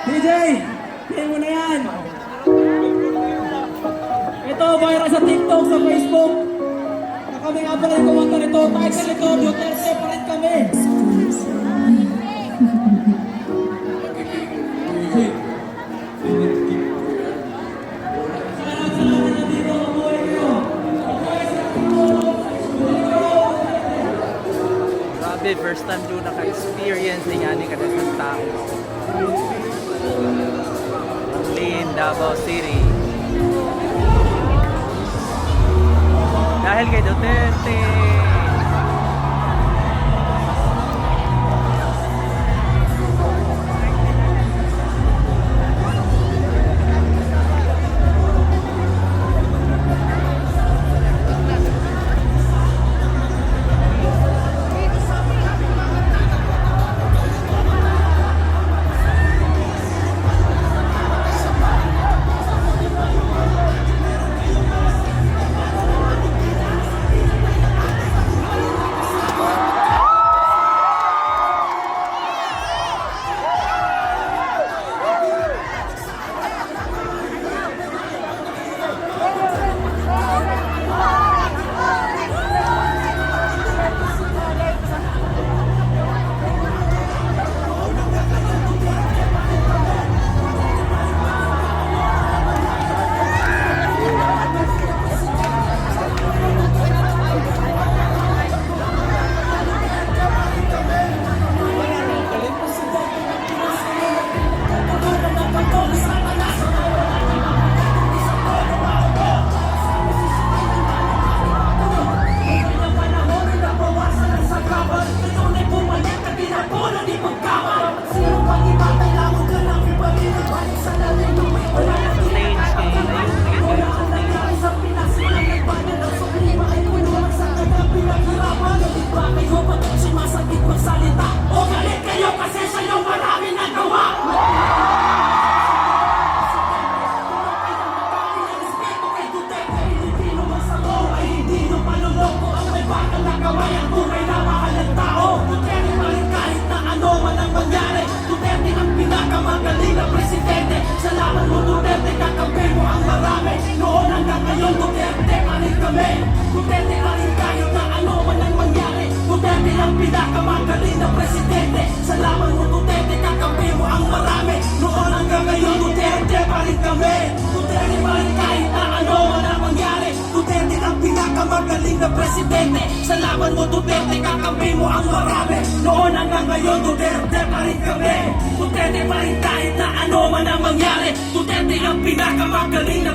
DJ, play mo na yan. Ito, viral sa TikTok, sa Facebook. Na kami nga pala yung kumanta nito. Title nito, Duterte pa rin kami. Grabe, first time doon naka-experience ng yan yung kadasang tao. Lane, Davao City. Dahil kay Duterte. Pinakamagaling na presidente. Salamat mo Duterte, kakampi mo ang marami. Noon hanggang ngayon, Duterte pa rin kami. Duterte pa rin kahit na ano man ang mangyari. Duterte ang pinakamagaling na presidente. Salamat mo Duterte, kakampi mo ang marami. Noon hanggang ngayon, Duterte pa rin kami. Duterte pa rin kahit na ano man ang mangyari. Duterte ang pinakamagaling na